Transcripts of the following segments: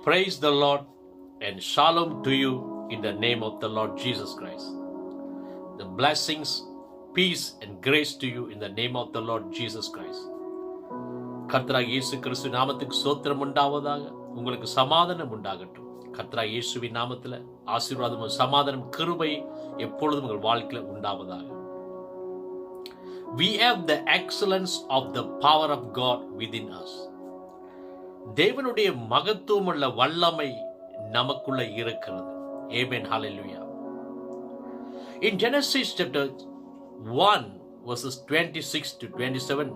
Praise the Lord and shalom to you in the name of the Lord Jesus Christ. The blessings, peace and grace to you in the name of the Lord Jesus Christ. கர்த்தராகிய இயேசு கிறிஸ்து நாமத்துக்கு ஸ்தோத்திரம் உண்டாவதாக. உங்களுக்கு சமாதானம் உண்டாகட்டும். கர்த்தராகிய இயேசுவின் நாமத்தில் ஆசீர்வாதமும் சமாதானம் கிருபை எப்பொழுதும் உங்கள் வாழ்க்கையில் உண்டாவதாக. We have the excellence of the power of God within us. தேவனுடைய மகத்துவமுள்ள வல்லமை நமக்குள்ள இருக்கிறது. Amen. Hallelujah. In Genesis chapter 1 verses 26 to 27,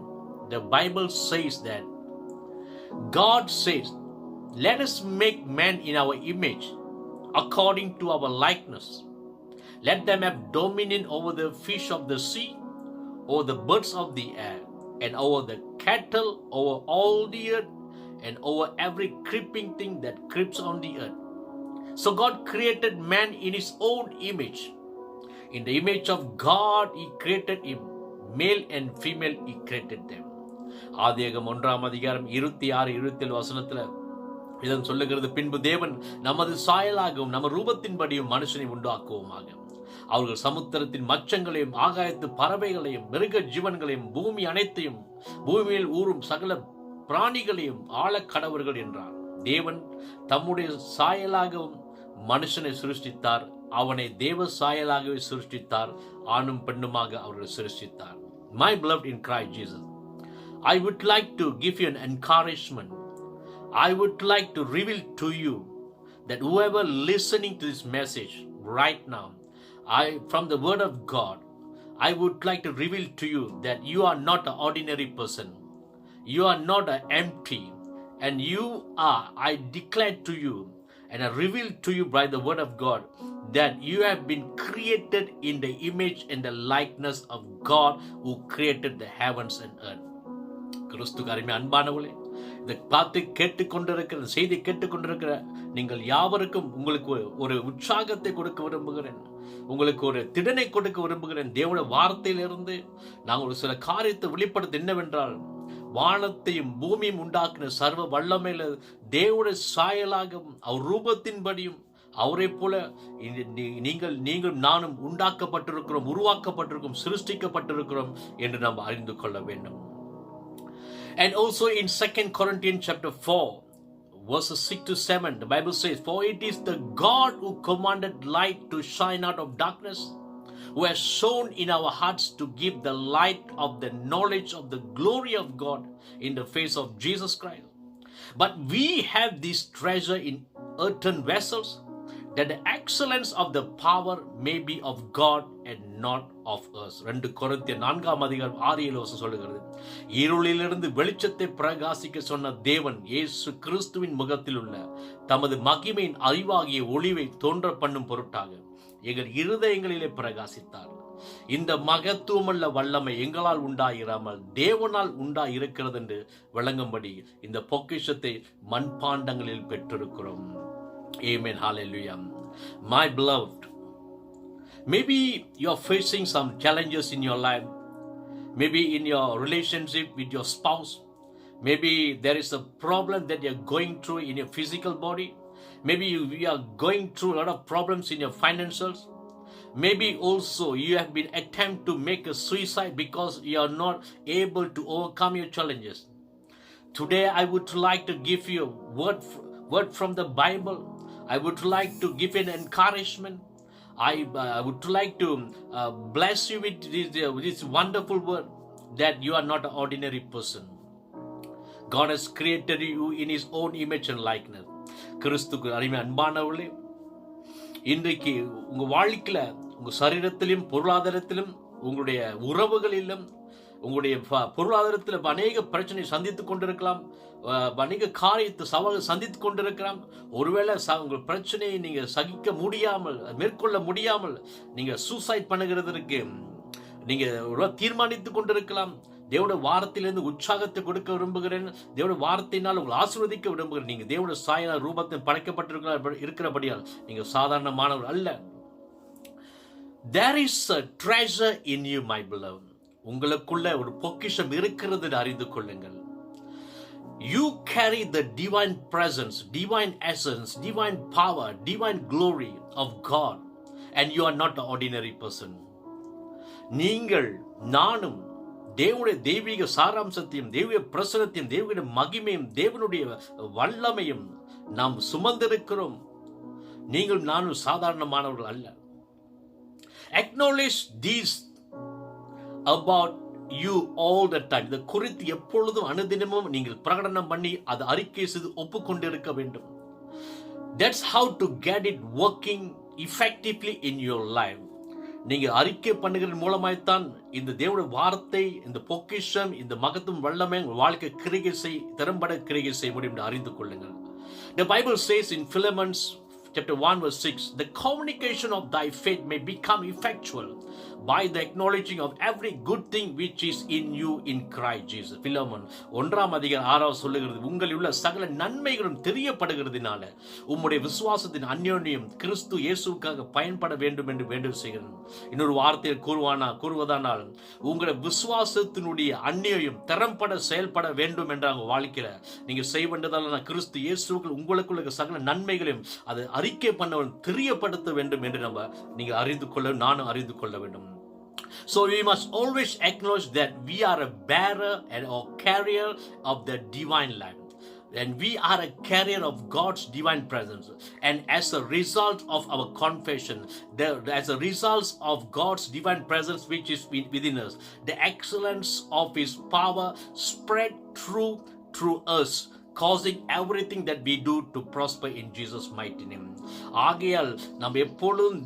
the Bible says that God says, "Let us make man in our image, according to our likeness. Let them have dominion over the fish of the sea, over the birds of the air, and over the cattle, over all the earth, and over every creeping thing that creeps on the earth." So God created man in his own image. In the image of God he created him. Male and female he created them. ஆதியாகமம் 1ஆம் அதிகாரம் 26, 27 வசனத்துல இதன் சொல்லுகிறது, பின்பு தேவன் நமது சாயலாகவும் நம்ம ரூபத்தின்படியும் மனுஷனை உண்டாக்குவோமாக. அவர்கள் சமுத்திரத்தின் மச்சங்களையும் ஆகாயத்து பறவைகளையும் மிருக ஜீவன்களையும் பூமி அனைத்தையும் பூமியில் ஊறும் சகல பிராணிகளையும் ஆள கடவர்கள் என்றார். தேவன் தம்முடைய சாயலாகவும் மனுஷனை சிருஷ்டித்தார். அவனை தேவ சாயலாகவே சிருஷ்டித்தார். ஆணும் பெண்ணுமாக அவர்களை சிருஷ்டித்தார். My beloved in Christ Jesus, I would like to give you an encouragement. I would like to reveal to you that whoever listening to this message right now, from the word of God, I would like to reveal to you that you are not an ordinary person. You are not empty, and you are, I declare to you and I reveal to you by the word of God that you have been created in the image and the likeness of God who created the heavens and earth. கிறிஸ்துவுக்கு அருமை அன்பானவர்களே, இதை பார்த்து கேட்டுக்கொண்டிருக்கிற செய்தி கேட்டுக்கொண்டிருக்கிற நீங்கள் யாவருக்கும் உங்களுக்கு ஒரு உற்சாகத்தை கொடுக்க விரும்புகிறேன். உங்களுக்கு ஒரு திடனை கொடுக்க விரும்புகிறேன். தேவனுடைய வார்த்தையிலிருந்து நாங்கள் ஒரு சில காரியத்தை வெளிப்படுத்த என்னவென்றால், வானத்தையும் பூமியும் உண்டாக்கின சர்வ வல்லமையில தேவனுடைய சாயலாகவும் அவர் ரூபத்தின்படியும் அவரை போல நீங்கள் நானும் உண்டாக்கப்பட்டிருக்கிறோம், உருவாக்கப்பட்டிருக்கிறோம், சிருஷ்டிக்கப்பட்டிருக்கிறோம் என்று நாம் அறிந்து கொள்ள வேண்டும். And also in 2 Corinthians chapter 4 verses 6 to 7, the Bible says, "For it is the God who commanded light to shine out of darkness, who has shone in our hearts to give the light of the knowledge of the glory of God in the face of Jesus Christ. But we have this treasure in earthen vessels, that the excellence of the power may be of God and not of us." 2 கொரிந்தியர் 4ஆம் அதிகாரம் 6-7 வசனம் சொல்லுகிறது, இருளிலிருந்து வெளிச்சத்தை பிரகாசிக்க சொன்ன தேவன் இயேசு கிறிஸ்துவின் முகத்தில் உள்ள தமது மகிமையின் அறிவாகிய ஒளிவை தோன்ற பண்ணும் பொருட்டாக எங்கள் இருதயங்களிலே பிரகாசித்தார். இந்த மகத்துவமுள்ள வல்லமை எங்களால் உண்டாயிராமல் தேவனால் உண்டாயிருக்கிறது என்று விளங்கும்படி இந்த பொக்கிஷத்தை மண்பாண்டங்களில் பெற்றிருக்கிறோம். Amen. Hallelujah. My beloved, maybe you are facing some challenges in your life. Maybe in your relationship with your spouse. Maybe there is a problem that you are going through in your physical body. Maybe you are going through a lot of problems in your financials. Maybe also you have been attempt to make a suicide because you are not able to overcome your challenges. Today I would like to give you a word from the Bible. I would like to give an encouragement. I would like to bless you with this wonderful word that you are not an ordinary person. God has created you in His own image and likeness. கிறிஸ்துவுக்கு அருமை அன்பானவர்களே, இன்றைக்கு உங்க வாழ்க்கையில உங்க சரீரத்திலும் பொருளாதாரத்திலும் உங்களுடைய உறவுகளிலும் உங்களுடைய பொருளாதாரத்தில் அநேக பிரச்சனை சந்தித்துக் கொண்டிருக்கலாம், அநேக காரியத்தை சந்தித்துக் கொண்டிருக்கலாம். ஒருவேளை உங்கள் பிரச்சனையை நீங்க சகிக்க முடியாமல் மேற்கொள்ள முடியாமல் நீங்க சூசைட் பண்ணுகிறதற்கு நீங்க தீர்மானித்துக் கொண்டிருக்கலாம். தேவனுடைய வார்த்தையிலிருந்து உற்சாகத்தை கொடுக்க விரும்புகிறேன். தேவனுடைய வார்த்தையினால் உங்களை ஆசீர்வதிக்க விரும்புகிறேன். நீங்க தேவனுடைய சாயல ரூபத்தில் படைக்கப்பட்டிருக்கிறபடியால் நீங்க சாதாரணமானவர் அல்ல. There is a treasure in you, my beloved. உங்களுக்குள்ள ஒரு பொக்கிஷம் இருக்கிறது அறிந்து கொள்ளுங்கள். You carry the divine presence, divine essence, divine power, divine glory of God, and you are not an ordinary person. நீங்கள் நானும் தேவனுடைய தெய்வீக சாராம்சத்தையும் தெய்வீக பிரசனத்தையும் தேவனுடைய மகிமையும் தேவனுடைய வல்லமையும் நாம் சுமந்திருக்கிறோம். நீங்கள் நானும் சாதாரணமானவர்கள் அல்ல. Acknowledge these about you all the time. இதை குறித்து எப்பொழுதும் அனுதினமும் நீங்கள் பிரகடனம் பண்ணி அது அறிக்கை செய்து ஒப்புக்கொண்டிருக்க வேண்டும். That's how to get it working effectively in your life. நீங்கள் அறிக்கை பண்ணுகிற மூலமாய்த்தான் இந்த தேவனுடைய வார்த்தை, இந்த பொக்கிஷம், இந்த மகத்துவம் வல்லமை வாழ்க்கை கிரிகை திறம்பட கிரிகை செய்ய முடியும் என்று அறிந்து கொள்ளுங்கள். The Bible says in Philemon chapter 1 verse 6, the communication of thy faith may become effectual by the acknowledging of every good thing which is in you in Christ Jesus. Philemon 1:6 சொல்லுகிறது, உங்களில் உள்ள சகல நன்மைகளும் தெரியப்படுகிறதுனால உம்முடைய விசுவாசத்தின் அந்யோன்யம் கிறிஸ்து இயேசுவுக்காக பயன்பட வேண்டும் என்று வேண்டுதல் செய்கிறேன். இன்னொரு வார்த்தையில் கூறுவதானால் உங்களுடைய விசுவாசத்தினுடைய அந்யோன்யம் திறம்பட செயல்பட வேண்டும் என்ற வாழ்க்கையில நீங்க செய்ய வேண்டியதால் கிறிஸ்து இயேசுக்குள் உங்களுக்குள்ள சகல நன்மைகளையும் அதை அறிக்கை பண்ண தெரியப்படுத்த வேண்டும் என்று நீங்க அறிந்து கொள்ள, நானும் அறிந்து கொள்ள வேண்டும். So we must always acknowledge that we are a bearer and a carrier of the divine life. And we are a carrier of God's divine presence. And as a result of our confession, as a result of God's divine presence which is within us, the excellence of His power spread through us, causing everything that we do to prosper in Jesus' mighty name. ஆகையால் நாம் எப்பொழுதும்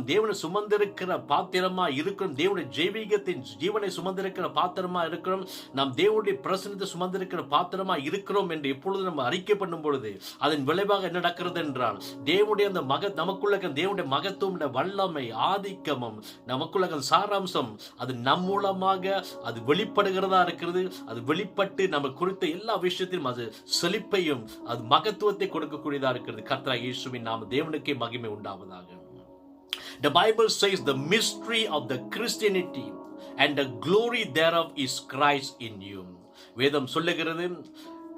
தேவனை சுமந்திருக்கிற பாத்திரமா இருக்கிறோம். தேவனுடைய ஜெய்வீகத்தின் ஜீவனை சுமந்திருக்கிற பாத்திரமா இருக்கிறோம். நாம் தேவனுடைய பிரசன்னத்தை சுமந்திருக்கிற பாத்திரமா இருக்கிறோம் என்று எப்பொழுது நம்ம அறிக்கை பண்ணும் பொழுது அதன் விளைவாக என்ன நடக்கிறது என்றால் தேவனுடைய அந்த நமக்குள்ள தேவனுடைய மகத்துவம், வல்லமை, ஆதிக்கமும், நமக்குள்ள சாராம்சம் அது நம் மூலமாக அது வெளிப்படுகிறதா இருக்கிறது. அது வெளிப்பட்டு நம்ம குறித்த எல்லா விஷயத்திலும் அது செழிப்பையும் அது மகத்துவத்தை கொடுக்கக்கூடியதா இருக்கிறது. கர்த்தராகிய இயேசுவின் நாம தேவனுக்கே மகிமை உண்டாவதாக. The Bible says the mystery of the Christianity and the glory thereof is Christ in you. வேதம் சொல்லுகிறது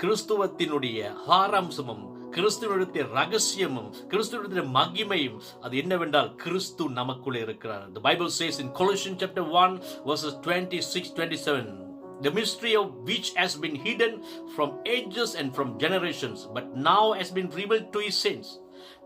கிறிஸ்துவத்தினுடைய சாராம்சமும் கிறிஸ்துவனுடைய ரகசியமும் கிறிஸ்துவனுடைய மகிமையும் அது என்னவென்றால் கிறிஸ்து நமக்குள்ளே இருக்கிறார். The Bible says in Colossians chapter 1 verses 26-27, the mystery of which has been hidden from ages and from generations, but now has been revealed to His saints.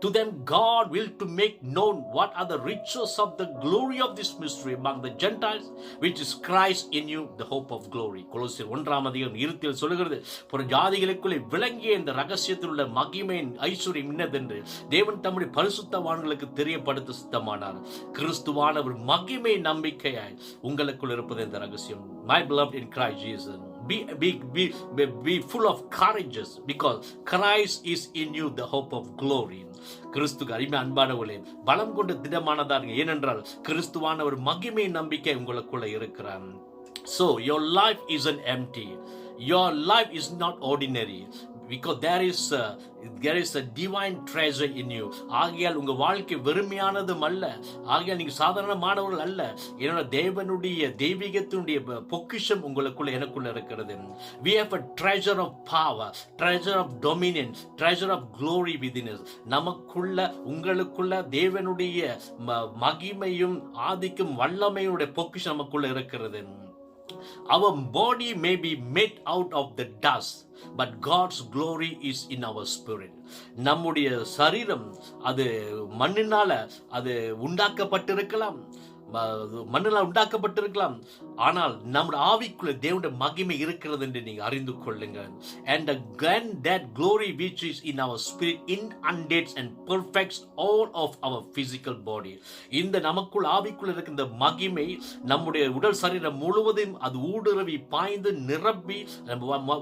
To them God will to make known what are the riches of the glory of this mystery among the Gentiles, which is Christ in you, the hope of glory. கொலோசியர் 1:20 சொல்லுகிறது, புற ஜாதிகளுக்குள்ளே விளங்கிய இந்த ரகசியத்தில் உள்ள மகிமையின் ஐஸ்வர்யம் இன்னதென்று தேவன் தம்முடைய பரிசுத்தவான்களுக்கு தெரியப்படுத்த சித்தமானார். கிறிஸ்துவானவர் மகிமை நம்பிக்கையாய் உங்களுக்குள் இருப்பது இந்த ரகசியம். My beloved in Christ Jesus, be full of courageous because Christ is in you, the hope of glory. கிறிஸ்துக்கு அருமை அன்பானவர்களே, பலம் கொண்டு திடமானதாக, ஏனென்றால் கிறிஸ்துவானவர் மகிமை நம்பிக்கை உங்களுக்குள்ள இருக்கிறார். So your life isn't empty. Your life is not ordinary because there is a divine treasure in you. ஆகையால் உங்க வாழ்க்கை வெறுமையானதும் அல்ல. ஆகையால் நீங்க சாதாரணமானவர்கள் அல்ல. ஏன்னா தேவனுடைய தெய்வீகத்தினுடைய பொக்கிஷம் உங்களுக்குள்ள எனக்குள்ள இருக்கிறது. We have a treasure of power, treasure of dominion, treasure of glory within us. நமக்குள்ள உங்களுக்குள்ள தேவனுடைய மகிமையும் ஆதிக்கும் வல்லமையுடைய பொக்கிஷம் நமக்குள்ள இருக்கிறது. Our body may be made out of the dust, but God's glory is in our spirit. நம்முடைய சரீரம் அது மண்ணினால அது உண்டாக்கப்பட்டிருக்கலாம், ஆனால் நம்முடைய ஆவிக்குள்ள தேவனுடைய மகிமை இருக்கிறது என்று நீங்க அறிந்து கொள்ளுங்கள். And again that glory which is in our spirit inundates and perfects all of our physical body. இந்த நமக்குள் ஆவிக்குள்ள இருக்கின்ற மகிமை நம்முடைய உடல் சரீரம் முழுவதும் அது ஊடுருவி பாய்ந்து நிரப்பி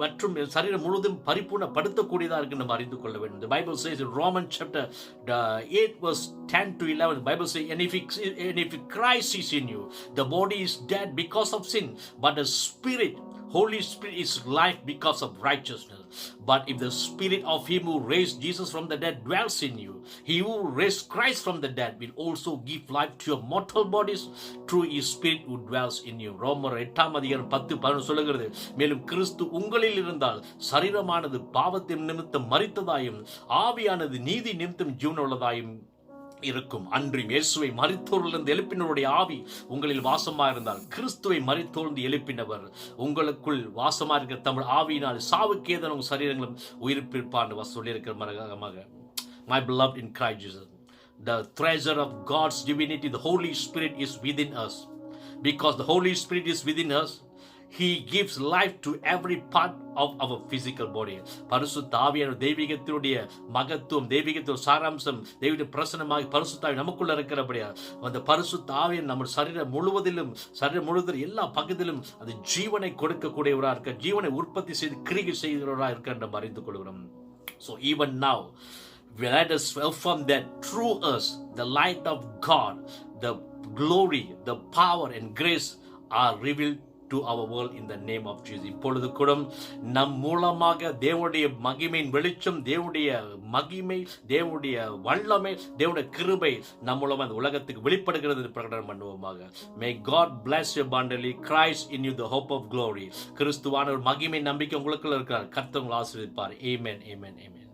மற்றும் சரீரம் முழுவதும் பரிபூர்ணப்படுத்தக்கூடியதா இருக்கு நம்ம அறிந்து கொள்ள வேண்டும். The Bible says in Romans chapter 8 verse 10-11, the Bible says, and if Christ Christ is in you. The body is dead because of sin, but the spirit, Holy Spirit, is life because of righteousness. But if the spirit of him who raised Jesus from the dead dwells in you, he who raised Christ from the dead will also give life to your mortal bodies through his spirit who dwells in you. ரோமர் 8:10-11 சொல்லுகிறது, மேலும் கிறிஸ்து உங்களில் இருந்தால் சரீரமானது பாவத்தின் நிமித்தம் மரித்ததாயும் ஆவியானது நீதி நிமித்தம் ஜீவனுள்ளதாயும் இருக்கும். அன்றும் இயேசுவை மரித்தோரிலிருந்து எழுப்பினருடைய ஆவி உங்களில் வாசமா இருந்தால், கிறிஸ்துவை மரித்தோர்ந்து எழுப்பினவர் உங்களுக்குள் வாசமா இருக்கிற தமிழ் ஆவியினால் சாவுக்கு ஏதான உங்கள் சரீரங்களும் உயிர்ப்பிப்பான்னு சொல்லியிருக்கிற மரகமாக. My beloved in Christ Jesus, the treasure of God's divinity, the Holy Spirit is within us. Because the Holy Spirit is within us, He gives life to every part of our physical body. பரிசுத்த ஆவியான தெய்வீகத்தினுடைய மகத்துவம், தெய்வீகத்தின் சாராம்சம், தெய்வீக பிரசன்னமாக பரிசுத்த ஆவி நமக்குள்ள இருக்கிறபடியா அந்த பரிசுத்த ஆவியன் நம்ம சரீரம் முழுவதிலும் எல்லா பகுதியிலும் அது ஜீவனை கொடுக்கக்கூடியவராக இருக்க, ஜீவனை உற்பத்தி செய்து கிரியை செய்கிறவராக இருக்க என்று அறிந்து கொள்கிறோம். So even now, let us affirm that through us the light of God, the glory, the power and grace are revealed to our world in the name of Jesus. இப்பொழுது கூட நம் மூலமாக தேவனுடைய மகிமையின் வெளிச்சம், தேவனுடைய மகிமை, தேவனுடைய வல்லமை, தேவனுடைய கிருபை நம் மூலமாக அந்த உலகத்துக்கு வெளிப்படுகிறது பிரகடனம் பண்ணுவோமாக. May God bless you abundantly. Christ in you, the hope of glory. கிறிஸ்துவான ஒரு மகிமை நம்பிக்கை உங்களுக்குள்ள இருக்கிறார். கர்த்தர் உங்களை ஆசீர்வதிப்பார். Amen, amen, amen.